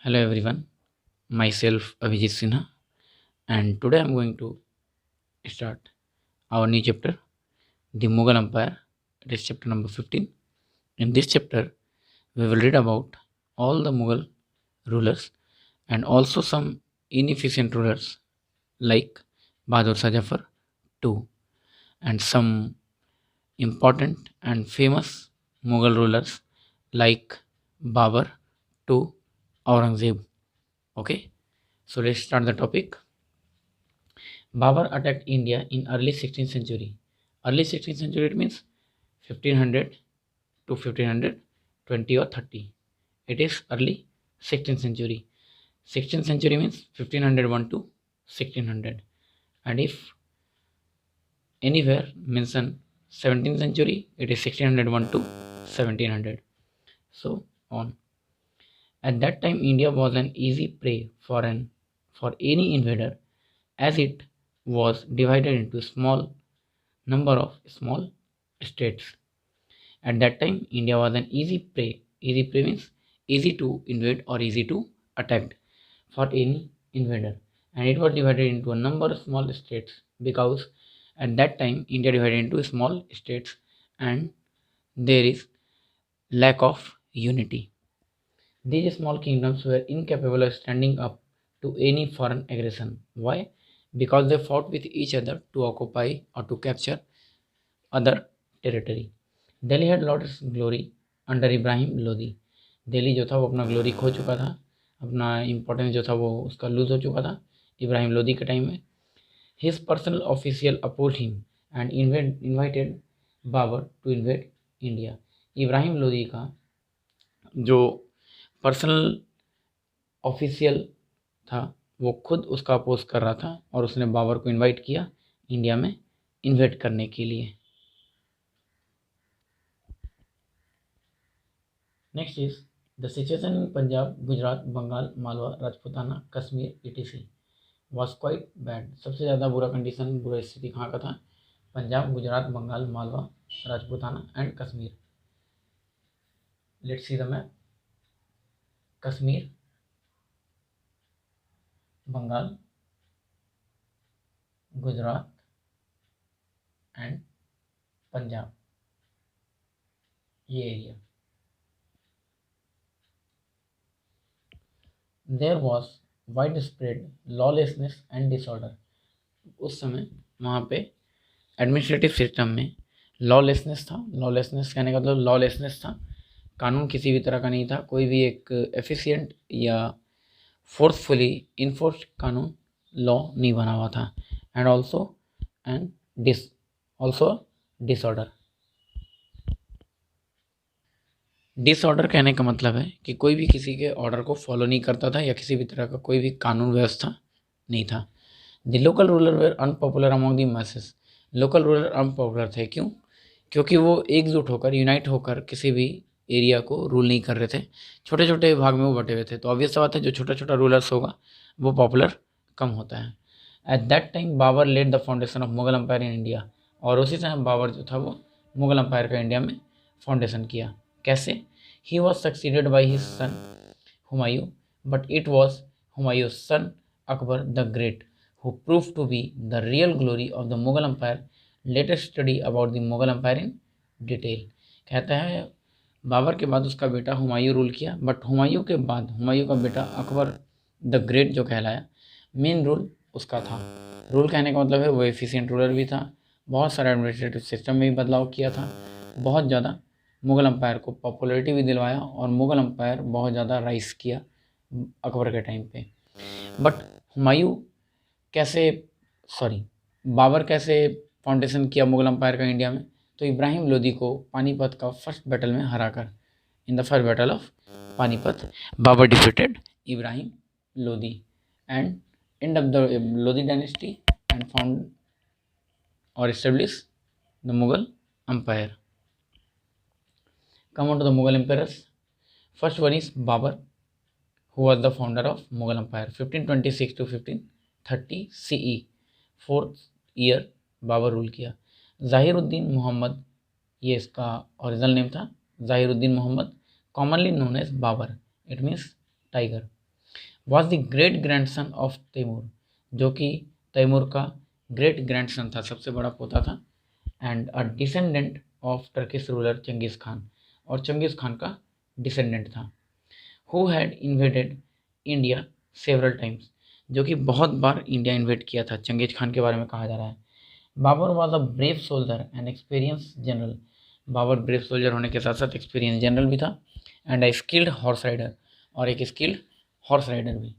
Hello everyone, myself Abhijit Sinha, and today I'm going to start our new chapter, the Mughal Empire. It is chapter number 15. In this chapter, we will read about all the Mughal rulers and also some inefficient rulers like Bahadur Shah Jafar II and some important and famous Mughal rulers like Babur to Aurangzeb. Okay, so let's start the topic. Babur attacked India in early 16th century. Early 16th century it means 1500 to 1520 or 30. It is early 16th century. 16th century means 1501 to 1600. And if anywhere mention 17th century, it is 1601 to 1700. So on. At that time, India was an easy prey for any invader, as it was divided into small number of small states. At that time, India was an easy prey. Easy prey means easy to invade or easy to attack for any invader. And it was divided into a number of small states because at that time India divided into small states and there is lack of unity. These small kingdoms were incapable of standing up to any foreign aggression. Why? Because they fought with each other to occupy or to capture other territory. Delhi had lost glory under Ibrahim Lodi. Delhi जो था वो अपना glory खो चुका था, अपना importance जो था वो उसका लूज हो चुका था इब्राहिम लोदी के टाइम में. His personal official opposed him and invited Babur to invade India. Ibrahim Lodi का जो पर्सनल ऑफिशियल था वो खुद उसका अपोज कर रहा था और उसने बाबर को इनवाइट किया इंडिया में इन्वेट करने के लिए. Next is the situation in Punjab, Gujarat, Bengal, Malwa, Rajputana, Kashmir etc was quite bad. सबसे ज़्यादा बुरा कंडीशन, बुरा स्थिति कहाँ का था? Punjab, Gujarat, Bengal, Malwa, Rajputana and Kashmir. Let's see the map. Kashmir, Bengal, Gujarat and Punjab, ये area. There was widespread lawlessness and disorder. उस समय वहाँ पे एडमिनिस्ट्रेटिव सिस्टम में लॉलेसनेस था. लॉलेसनेस कहने का मतलब लॉलेसनेस था, कानून किसी भी तरह का नहीं था, कोई भी एक एफिशिएंट या फोर्सफुली इन्फोर्स कानून लॉ नहीं बना हुआ था. And also disorder. डिसऑर्डर कहने का मतलब है कि कोई भी किसी के ऑर्डर को फॉलो नहीं करता था या किसी भी तरह का कोई भी कानून व्यवस्था नहीं था. The local ruler were unpopular among the masses. Local ruler unpopular थे. क्यों? क्योंकि वो एकजुट होकर, यूनाइट होकर किसी भी एरिया को रूल नहीं कर रहे थे. छोटे छोटे भाग में वो बटे हुए थे. तो ऑब्वियस बात है जो छोटा छोटा रूलर्स होगा वो पॉपुलर कम होता है. At that time Babur led the foundation of Mughal empire in India. और उसी समय बाबर जो था वो मुगल अम्पायर का इंडिया में फाउंडेशन किया. कैसे? He was succeeded by his son Humayun, but it was Humayun son Akbar the great who proved to be the real glory of the Mughal Empire. Latest study about the Mughal Empire in detail. कहता है बाबर के बाद उसका बेटा Humayun rule किया, but Humayun के बाद हुमायूं का बेटा अकबर द ग्रेट जो कहलाया, मेन रूल उसका था. रूल कहने का मतलब है वो एफिशिएंट रूलर भी था, बहुत सारा एडमिनिस्ट्रेटिव सिस्टम में भी बदलाव किया था, बहुत ज़्यादा मुग़ल अम्पायर को पॉपुलरिटी भी दिलवाया और मुग़ल अम्पायर बहुत ज़्यादा राइज किया अकबर के टाइम पे. बट हुमायूं कैसे बाबर कैसे फाउंडेशन किया मुग़ल अम्पायर का इंडिया में? तो इब्राहिम लोदी को पानीपत का फर्स्ट बैटल में हराकर, in the first battle of Panipat, Babur defeated Ibrahim Lodi and end of the Lodi dynasty and found और establish the Mughal empire. Come on to the Mughal emperors. First one is Babur, who was the founder of Mughal Empire, 1526 to 1530 CE. 4th year Babur rule किया. ज़ाहिरुद्दीन मोहम्मद, ये इसका original name था, Zahiruddin Muhammad, commonly known as Babur, it means tiger. Was the great grandson of Timur, जो कि तैमूर का great grandson था, सबसे बड़ा पोता था, and a descendant of Turkish ruler Changez Khan, और चंगेज़ खान का डिसेंडेंट था। Who had invaded India several times, जो कि बहुत बार इंडिया इन्वेड किया था, चंगेज़ खान के बारे में कहा जा रहा है। Babur was a brave soldier and experience general, Babur brave soldier होने के साथ साथ एक्सपीरियंस जनरल भी था, and a skilled horse rider, और एक स्किल्ड हॉर्स राइडर भी।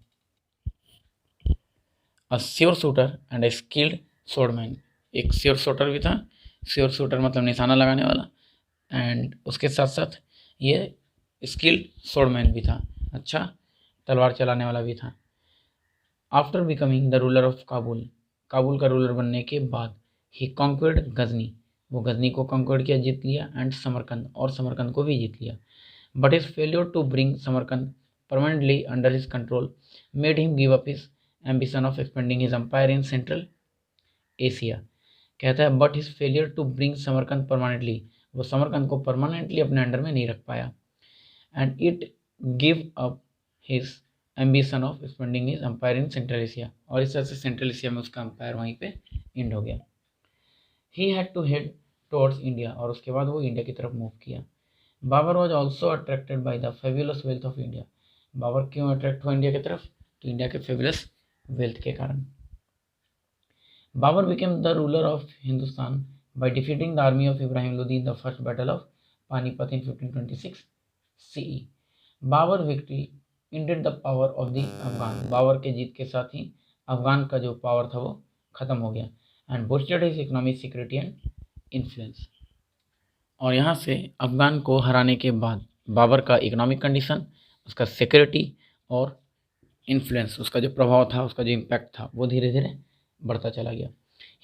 A sure shooter and a skilled swordsman, एक श्योर शूटर भी था, श्योर शूटर मतलब निशाना लगाने वाला, एंड उसके साथ साथ ये स्किल्ड स्वॉर्डमैन भी था, अच्छा तलवार चलाने वाला भी था। After becoming the ruler of Kabul, Kabul का रूलर बनने के बाद, ही कॉन्क्वर्ड गजनी, वो गजनी को कॉन्क्वर्ड किया, जीत लिया, एंड समरकंद, और समरकंद को भी जीत लिया। But his failure to bring Samarkand permanently under his control made him give up his ambition of expanding his empire in central Asia. कहता है but his failure to bring Samarkand permanently, वो समरकंद को परमानेंटली अपने अंडर में नहीं रख पाया, and it give up his ambition of expanding his empire in central Asia, और इस तरह से सेंट्रल एशिया में उसका एम्पायर वहीं पे एंड हो गया। He had to head towards India, और उसके बाद वो इंडिया की तरफ मूव किया। Babur was also attracted by the fabulous wealth of India, Babur क्यों अट्रैक्ट हुआ इंडिया की तरफ, तो इंडिया के फेब्युलस वेल्थ के कारण। Babur became the ruler of Hindustan by defeating the army of Ibrahim Lodi in the first battle of Panipat in 1526 CE. Babur victory ended the power of the Afghan, Babur के जीत के साथ ही अफगान का जो पावर था वो खत्म हो गया, and boosted his economic security and influence, और यहाँ से अफगान को हराने के बाद बाबर का इकोनॉमिक कंडीशन, उसका सिक्योरिटी और इन्फ्लुएंस, उसका जो प्रभाव था, उसका जो इम्पैक्ट था, वो धीरे धीरे बढ़ता चला गया।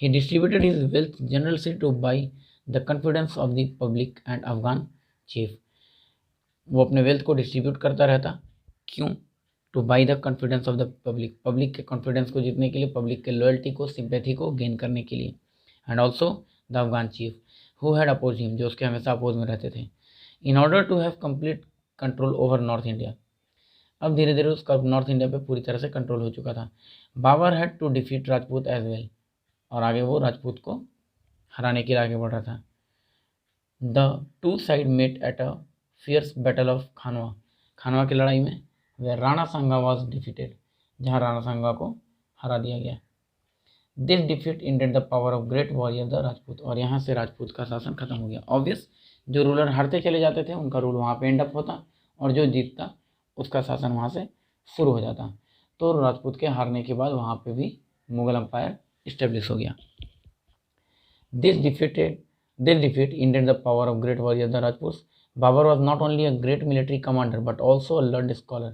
He distributed his wealth generally to by the confidence of the public and Afghan chief, वो अपने वेल्थ को डिस्ट्रीब्यूट करता रहता, क्यों, to by the confidence of the public, public के कॉन्फिडेंस को जीतने के लिए, पब्लिक के लॉयल्टी को, सिंपैथी को गेन करने के लिए, and also the Afghan chief who had oppose him, जो उसके हमेशा अपोज में रहते थे, in order to have complete control over north India. अब धीरे धीरे उसका नॉर्थ इंडिया पे पूरी तरह से कंट्रोल हो चुका था। Babur had to defeat Rajput as well, और आगे वो राजपूत को हराने के लिए आगे बढ़ रहा था। The two side met at a fierce battle of Khanwa, Khanwa की लड़ाई में वे राणा सांगा वॉज डिफीटेड, जहाँ राणा सांगा को हरा दिया गया। This defeat ended the power of great warrior the Rajput, और यहाँ से राजपूत का शासन खत्म हो गया। ऑब्वियस, जो रूलर हारते चले जाते थे उनका रूल वहाँ पे एंड अप होता, और जो जीतता उसका शासन वहाँ से शुरू हो जाता। तो राजपूत के हारने के बाद वहाँ पे भी मुगल अम्पायर इस्टेब्लिश हो गया। This defeat ended the power of great warrior the Rajputs. Babur was not only a great military commander but also a learned scholar.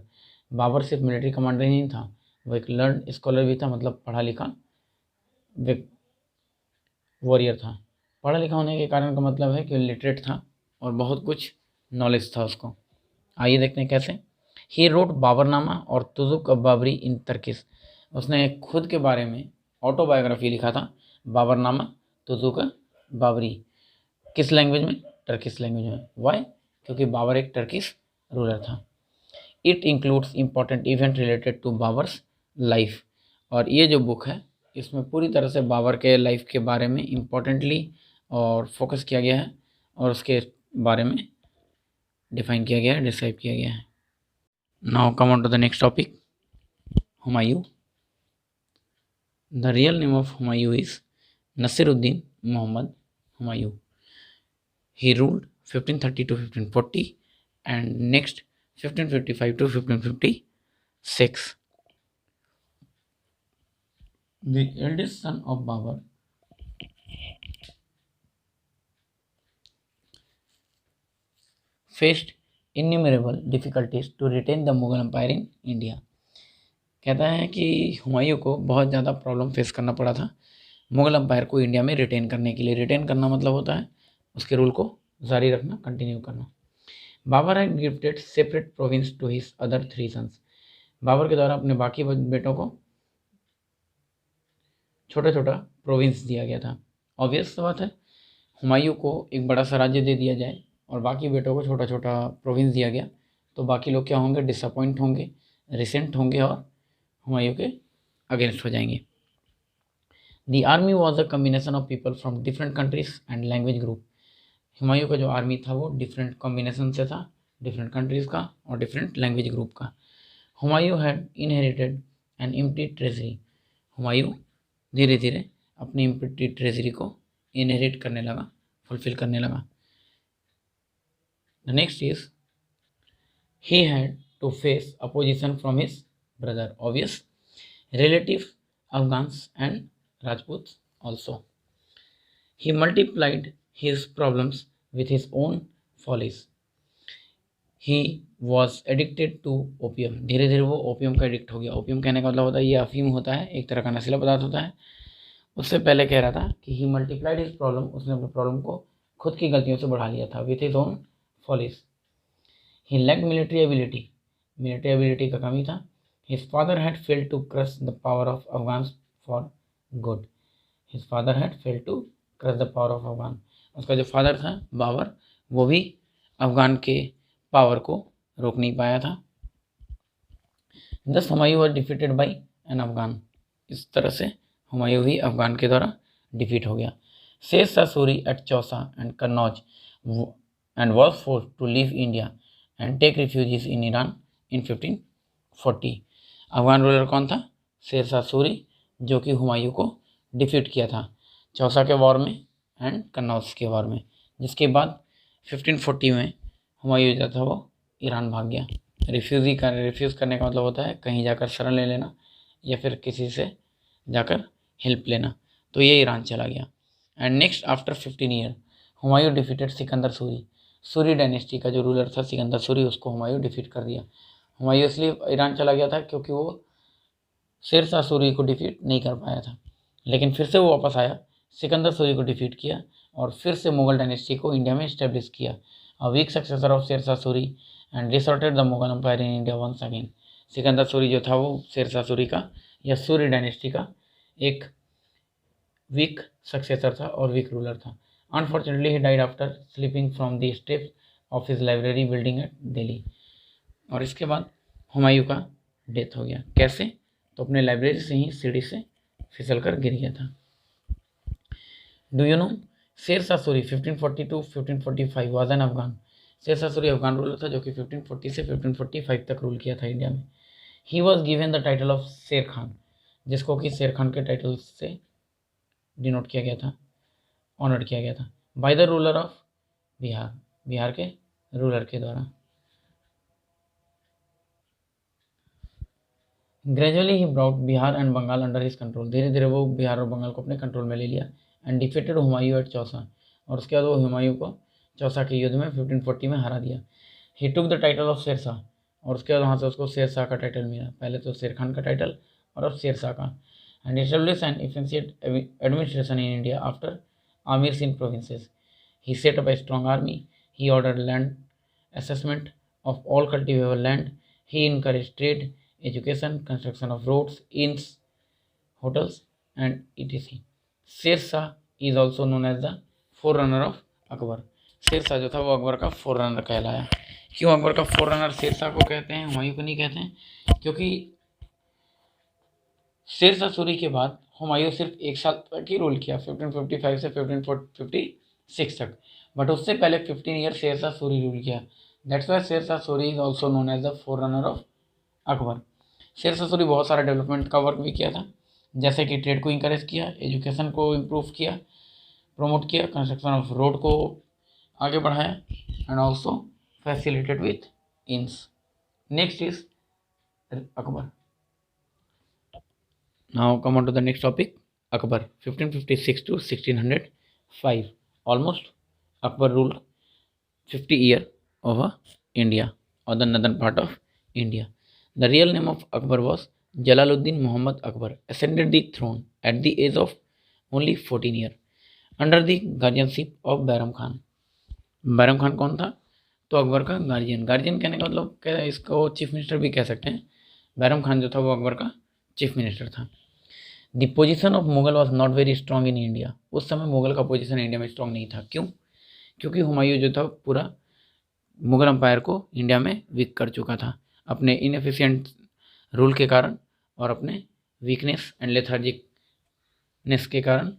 Babur सिर्फ मिलिट्री कमांडर ही नहीं था, वो एक लर्न स्कॉलर भी था, मतलब पढ़ा लिखा वॉरियर था। पढ़ा लिखा होने के कारण का मतलब है कि लिटरेट था और बहुत कुछ नॉलेज था उसको। आइए देखते हैं कैसे। ही रोट बाबरनामा और तुजुक बाबरी इन तर्किश, उसने खुद के बारे में ऑटोबायोग्राफी लिखा था, बाबरनामा तुजुक बाबरी, किस लैंग्वेज में, टर्किश लैंग्वेज में। वाई, क्योंकि बाबर एक टर्किश रूलर था। It includes important event related to Babur's life, और ये जो बुक है इसमें पूरी तरह से बाबर के लाइफ के बारे में इम्पोर्टेंटली और फोकस किया गया है, और उसके बारे में डिफाइन किया गया है, डिस्क्राइब किया गया है। Now come on to the next topic, Humayun. The real name of Humayun is Nasiruddin Mohammad Humayun. He ruled 1530 to 1540 and next 1555 to 1556. The eldest son of Babur, faced innumerable difficulties to retain the Mughal Empire in India. कहता है कि हुमायूं को बहुत ज़्यादा problem face करना पड़ा था Mughal empire को इंडिया में रिटेन करने के लिए। रिटेन करना मतलब होता है उसके रूल को जारी रखना, कंटिन्यू करना। Babur had gifted separate province to his other 3 sons, Babur के द्वारा अपने बाकी बेटों को छोटा छोटा प्रोविंस दिया गया था। ऑब्वियस बात है, हुमायूं को एक बड़ा सा राज्य दे दिया जाए और बाकी बेटों को छोटा छोटा प्रोविंस दिया गया, तो बाकी लोग क्या होंगे, डिसअपॉइंट होंगे, रिसेंट होंगे और हुमायूं के अगेंस्ट हो जाएंगे। दी army was a combination of people from different countries and language group. Humayun का जो आर्मी था वो डिफरेंट कॉम्बिनेशन से था, डिफरेंट कंट्रीज़ का और डिफरेंट लैंग्वेज ग्रुप का। Humayun had inherited an empty treasury. Humayun धीरे धीरे अपनी एम्प्टी ट्रेजरी को इनहेरिट करने लगा, फुलफिल करने लगा। The next is he had to face opposition from his brother, obvious, relative Afghans and Rajputs also. He multiplied his problems with his own follies. He was addicted to opium. धीरे धीरे वो opium का addict हो गया। Opium कहने का मतलब होता है ये अफीम होता है, एक तरह का नशीला पदार्थ होता है। उससे पहले कह रहा था कि he multiplied his problem, उसने अपने प्रॉब्लम को खुद की गलतियों से बढ़ा लिया था, with his own follies. He lacked military ability. Military ability का कमी था। His father had failed to crush the power of Afghans for good. His father had failed to crush the power of Afghan. उसका जो father था बाबर, वो भी अफगान के power को रोक नहीं पाया था। Thus Humayun was defeated by an Afghan. इस तरह से हुमायूं भी अफगान के द्वारा डिफीट हो गया। Sher Shah Suri at Chausa and Kannauj and was forced to leave India and take refugees in Iran in 1540. Afghan ruler कौन था? शेर शाह सूरी, जो कि हुमायूं को डिफीट किया था चौसा के वॉर में एंड कन्नौज के वॉर में, जिसके बाद 1540 में हुमायूं जो था वो ईरान भाग गया। रिफ्यूज़ करने का मतलब होता है कहीं जाकर शरण ले लेना या फिर किसी से जाकर हेल्प लेना, तो ये ईरान चला गया। And next after 15 year Humayun defeated Sikandar Suri. Suri dynasty का जो रूलर था सिकंदर सूरी, उसको हुमायूं डिफीट कर दिया। हुमायूं इसलिए ईरान चला गया था क्योंकि वो शेर शाह सूरी को डिफीट नहीं कर पाया था, लेकिन फिर से वो वापस आया, सिकंदर सूरी को डिफीट किया और फिर से मुगल डायनेस्टी को इंडिया में इस्टेब्लिश किया। A weak successor of Sher Shah Suri and resorted the Mughal empire in India once again. Sikandar Suri जो था वो शेर शाह सूरी का या सूरी डायनेस्टी का एक वीक सक्सेसर था और वीक रूलर था। Unfortunately he died after sleeping from the steps of his library building at Delhi. और इसके बाद हुमायूं का डेथ हो गया। कैसे? तो अपने लाइब्रेरी से ही सीढ़ी से फिसल कर गिर गया था। डू यू नो शेर Shah Suri 1540 to 1545 was an Afghan. शेर शाह सूरी अफगान रूलर था जो कि 1540 से 1545 तक रूल किया था इंडिया में। He was given the title of शेर खान, जिसको कि शेर खान के टाइटल से डिनोट किया गया था, ऑनर्ड किया गया था, by the ruler of Bihar, Bihar के रूलर के द्वारा। Gradually he brought Bihar and Bengal under his control. धीरे धीरे वो बिहार और बंगाल को अपने कंट्रोल में ले लिया। And defeated Humayun at Chausa, और उसके बाद वो हुमायूं को चौसा के युद्ध में 1540 में हरा दिया। ही took the title of Sher Shah, और उसके बाद वहाँ से उसको शेर शाह का टाइटल मिला। पहले तो शेर खान का टाइटल और अब शेर शाह का। And establish an efficient administration in India after amirs in provinces. He set up a strong army. He order land assessment of all cultivable land. He encouraged trade, education, construction of roads, inns, hotels, and etc. Sher Shah is also known as the forerunner of Akbar. Sher Shah जो था वो अकबर का फोररनर कहलाया। क्यों अकबर का फोररनर शेर शाह को कहते हैं, हुमायूं को नहीं कहते हैं? क्योंकि शेर शाह सूरी के बाद हुमायूं सिर्फ एक साल तक ही रूल किया, 1555 से 1556 तक, बट उससे पहले 15 ईयर शेर शाह सूरी रूल किया। That's why Sher Shah Suri is also known as the forerunner of Akbar. Sher Shah Suri बहुत सारा डेवलपमेंट का वर्क भी किया था, जैसे कि ट्रेड को इंकरेज किया, एजुकेशन को इम्प्रूव किया, प्रमोट किया, कंस्ट्रक्शन ऑफ रोड को आगे बढ़ाया, एंड ऑल्सो फैसिलिटेड विथ इंस। Next is Akbar. Now come on to the next topic. Akbar 1556 to 1605. Almost Akbar ruled 50 years over India or the northern part of India. The real name of Akbar was Jalaluddin Muhammad Akbar. Ascended the throne at the age of only 14 years under the guardianship of Bairam Khan. Bairam Khan कौन था? तो अकबर का guardian. Guardian कहने का मतलब क्या, इसको chief minister भी कह सकते हैं। बैरम खान जो था वो अकबर का चीफ मिनिस्टर था। The position of Mughal was not very strong in India. उस समय मुगल का पोजीशन इंडिया में स्ट्रॉन्ग नहीं था। क्यों? क्योंकि हुमायूं जो था पूरा मुगल अम्पायर को इंडिया में वीक कर चुका था। अपने इनएफिशिएंट रूल के कारण और अपने वीकनेस एंड लेथार्जिकनेस के कारण।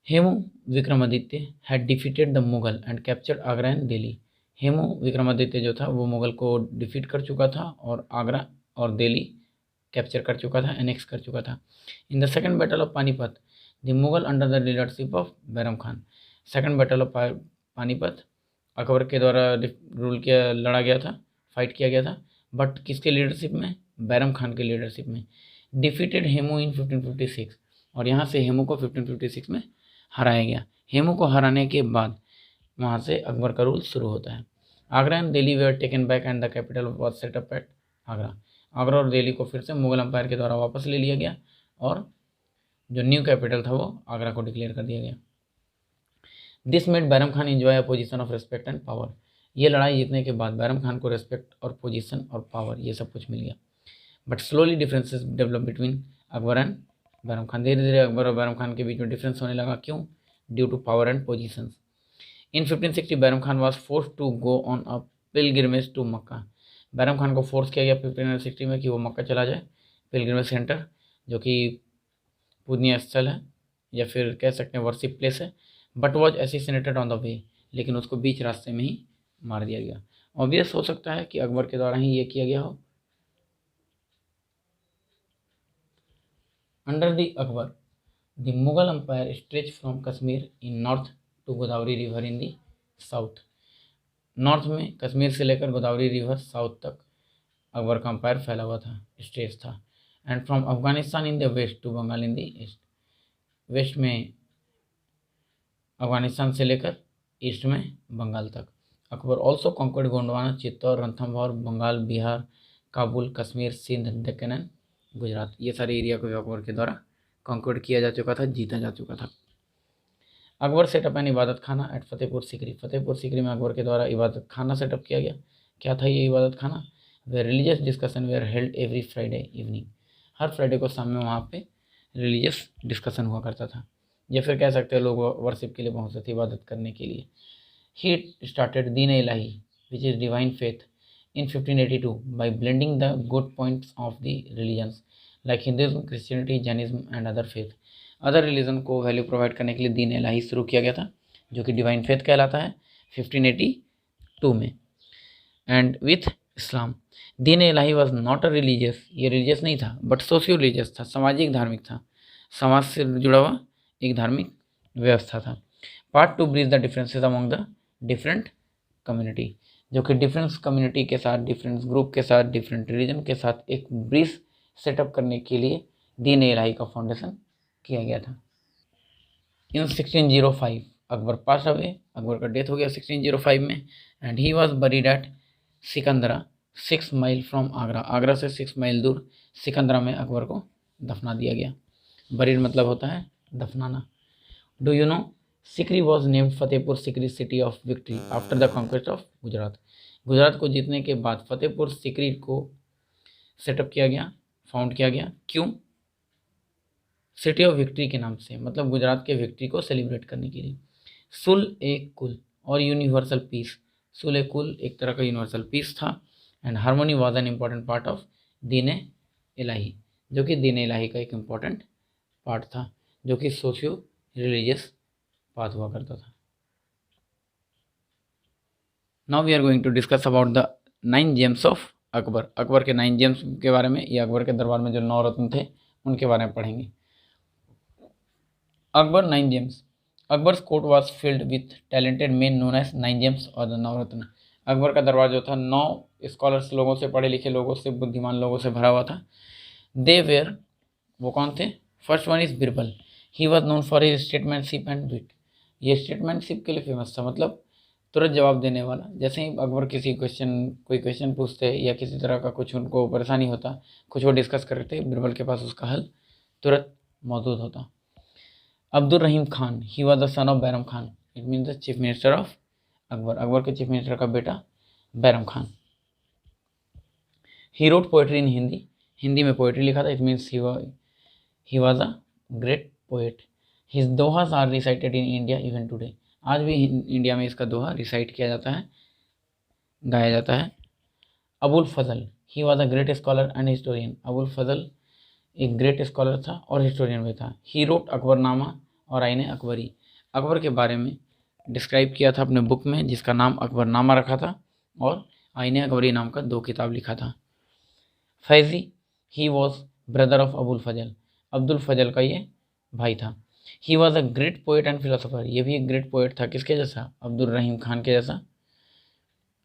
Hemu Vikramaditya had defeated the Mughal and captured Agra and Delhi. Hemu Vikramaditya जो था वो मुगल को डिफीट कर चुका था और आगरा और दिल्ली कैप्चर कर चुका था, एनेक्स कर चुका था। In the second battle of Panipat the Mughal under the leadership of Bairam Khan. Second battle of Panipat Akbar के द्वारा रूल किया, लड़ा गया था, फाइट किया गया था, बट किसके लीडरशिप में? बैरम खान के लीडरशिप में। डिफीटेड हेमू इन 1556 और यहाँ से हेमू को 1556 में हराया गया। हेमू को हराने के बाद वहाँ से अकबर का रूल शुरू होता है। Agra and Delhi where taken back and the capital was set up at Agra. Agra और दिल्ली को फिर से मुगल अम्पायर के द्वारा वापस ले लिया गया और जो न्यू कैपिटल था वो आगरा को डिक्लेयर कर दिया गया। This made Bairam Khan enjoy a position of respect and power. ये लड़ाई जीतने के बाद बैरम खान को रिस्पेक्ट और पोजीशन और पावर ये सब कुछ मिल गया। But slowly differences develop between Akbar and Bairam Khan. धीरे धीरे अकबर और बैरम खान के बीच में डिफरेंस होने लगा। क्यों? Due to power and positions. In 1560 Bairam Khan was force to go on a pilgrimage to Mecca. Bairam Khan को फोर्स किया गया 1560 में कि वो मक्का चला जाए, पिलग्रिमेज सेंटर जो कि पूजनीय स्थल है या फिर कह सकते हैं वर्शिप प्लेस है। But was assassinated on the way, लेकिन उसको बीच रास्ते में ही मार दिया गया। ऑब्वियस हो सकता है कि अकबर के द्वारा ही ये किया गया हो। Under the Akbar the Mughal empire stretch from Kashmir in north to Godavari river in the south. North में कश्मीर से लेकर गोदावरी रिवर साउथ तक अकबर का एम्पायर फैला हुआ था, स्ट्रेच था। And from Afghanistan in the west to Bengal in the east. West में अफगानिस्तान से लेकर ईस्ट में बंगाल तक। Akbar also conquered Gondwana, Chittor, Ranthambore, Bengal, Bihar, Kabul, Kashmir, Sindh, Deccan and Gujarat. ये सारे एरिया को अकबर के द्वारा कॉन्क्वर्ड किया जा चुका था, जीता जा चुका था। अकबर सेटअप एन इबादत खाना एट फतेहपुर सीकरी। फतेहपुर सीकरी में अकबर के द्वारा इबादत खाना सेटअप किया गया। क्या था ये इबादत खाना? वे religious discussion were held every Friday evening. हर फ्राइडे को शाम में वहाँ पे रिलीजियस डिस्कशन हुआ करता था, या फिर कह सकते हैं लोग वर्शिप के लिए पहुँचते थे, इबादत करने के लिए। He started Din Ilahi which is divine faith in 1582 by blending the good points of the religions like Hinduism, Christianity, Jainism and other faith। Other religion को वैल्यू प्रोवाइड करने के लिए दीन इलाही शुरू किया गया था, जो कि डिवाइन फेथ कहलाता है 1582 में। And with Islam. Deen Ilahi was not a religious, ये रिलीजियस नहीं था, बट सोशियो रिलीजियस था, सामाजिक धार्मिक था, समाज से जुड़ा हुआ एक धार्मिक व्यवस्था था। Part two bridge the differences among the different community, जो कि डिफरेंस कम्युनिटी के साथ, डिफरेंट ग्रुप के साथ, डिफरेंट रिलीजन के साथ एक ब्रिज सेटअप करने के लिए दीन इलाही का फाउंडेशन किया गया था। In 1605 Akbar pass away, Akbar का डेथ हो गया 1605 में। And he was buried at Sikandra 6 mile from Agra. Agra से 6 माइल दूर सिकंदरा में अकबर को दफना दिया गया। बरीड मतलब होता है दफनाना। Do you know Sikri was named Fatehpur Sikri city of victory after the conquest of Gujarat. Gujarat को जीतने के बाद फतेहपुर सिकरी को सेटअप किया गया, फाउंड किया गया। क्यों? सिटी ऑफ विक्ट्री के नाम से, मतलब गुजरात के विक्ट्री को सेलिब्रेट करने के लिए। सुल ए कुल और यूनिवर्सल पीस। सुल ए कुल एक तरह का यूनिवर्सल पीस था। And harmony was an important part of दीन इलाही, जो कि दीन इलाही का एक इम्पॉर्टेंट पार्ट था, जो कि सोशियो रिलीजियस पाथ हुआ करता था। Now we are going to discuss about the 9 gems of Akbar. Akbar के 9 जेम्स के बारे में, या अकबर के दरबार में जो 9 रत्न थे उनके बारे में पढ़ेंगे। Akbar 9 gems. Akbar's court was filled with talented men known as 9 gems और द 9 रत्न। अकबर का दरबार जो था 9 स्कॉलर्स लोगों से, पढ़े लिखे लोगों से, बुद्धिमान लोगों से भरा हुआ था। दे वेयर, वो कौन थे? First one is Birbal. He was known for his statesmanship and wit. ये स्टेटमैनशिप के लिए फेमस था, मतलब तुरंत जवाब देने वाला। जैसे ही अकबर कोई क्वेश्चन पूछते या किसी तरह का कुछ उनको परेशानी होता, कुछ वो डिस्कस करते, बिरबल के पास उसका हल तुरंत मौजूद होता। Abdul Rahim Khan, he was the son of Bairam Khan, it means the chief minister of Akbar. Akbar के चीफ मिनिस्टर का बेटा Bairam Khan. He wrote poetry in Hindi. Hindi में पोएट्री लिखा था, it means he was a great poet. His dohas are recited in India even today. आज भी India में इसका दोहा रिसाइट किया जाता है, गाया जाता है। Abul Fazal, he was a great scholar and historian. Abul Fazal एक ग्रेट स्कॉलर था और हिस्टोरियन भी था। ही रोट अकबरनामा और आईन अकबरी, अकबर के बारे में डिस्क्राइब किया था अपने बुक में जिसका नाम अकबरनामा रखा था, और आईन अकबरी नाम का 2 किताब लिखा था। Faizi, he was brother of Abul Fazal, Abdul Fazal का ये भाई था। He was a great poet and philosopher, ये भी एक ग्रेट पोएट था, किसके जैसा, अब्दुल रहीम खान के जैसा।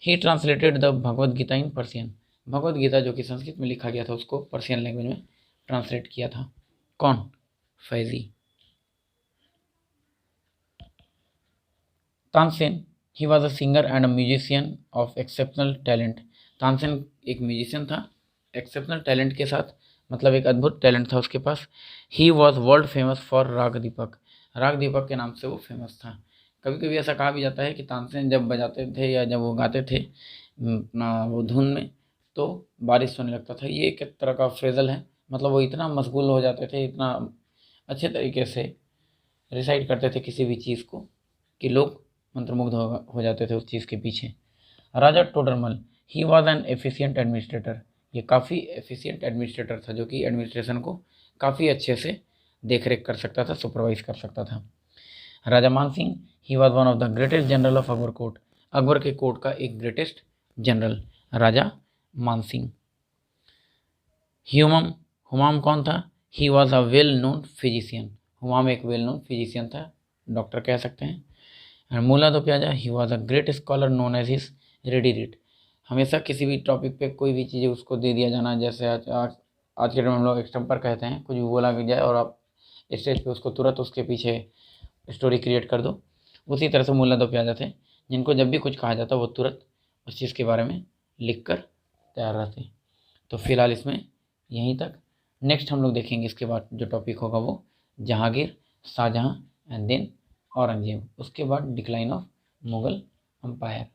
He translated the Bhagavad Gita in Persian, Bhagavad Gita जो कि संस्कृत में लिखा गया था उसको पर्सियन लैंग्वेज में ट्रांसलेट किया था। कौन, फैज़ी। तानसेन, ही was a singer and a musician of exceptional talent, Tansen एक म्यूजिशियन था एक्सेप्शनल टैलेंट के साथ, मतलब एक अद्भुत टैलेंट था उसके पास। He was world famous for Raag Deepak, राग दीपक के नाम से वो फेमस था। कभी कभी ऐसा कहा भी जाता है कि तानसेन जब बजाते थे या जब वो गाते थे अपना वो धुन में, तो बारिश होने लगता था। ये एक तरह का फ्रेजल है, मतलब वो इतना मशगूल हो जाते थे, इतना अच्छे तरीके से रिसाइट करते थे किसी भी चीज़ को कि लोग मंत्रमुग्ध हो जाते थे उस चीज़ के पीछे। Raja Todarmal, he was an efficient administrator, ये काफ़ी एफिशिएंट एडमिनिस्ट्रेटर था जो कि एडमिनिस्ट्रेशन को काफ़ी अच्छे से देख रेख कर सकता था, सुपरवाइज कर सकता था। राजा मान Singh, he was one of the greatest general of Akbar court, Akbar के कोर्ट का एक ग्रेटेस्ट जनरल राजा मान सिंह। ह्यूमम, हुमाम कौन था, he was a well known physician, Humam एक वेल नोन फिजिशियन था, डॉक्टर कह सकते हैं। And Mulla Do Piyaza, he was a great scholar known as his ready read, हमेशा किसी भी टॉपिक पे कोई भी चीज़ उसको दे दिया जाना, जैसे आज के टाइम में हम लोग एक्सटेम्पर कहते हैं, कुछ भी बोला भी जाए और आप स्टेज पे उसको तुरंत उसके पीछे स्टोरी क्रिएट कर दो, उसी तरह से मुल्ला दो प्याजा थे, जिनको जब भी कुछ कहा जाता वो तुरंत उस चीज़ के बारे में लिख कर तैयार रहते। तो फिलहाल इसमें यहीं तक, नेक्स्ट हम लोग देखेंगे इसके बाद जो टॉपिक होगा वो जहांगीर, शाहजहाँ एंड देन औरंगजेब, उसके बाद डिक्लाइन ऑफ मुगल अम्पायर।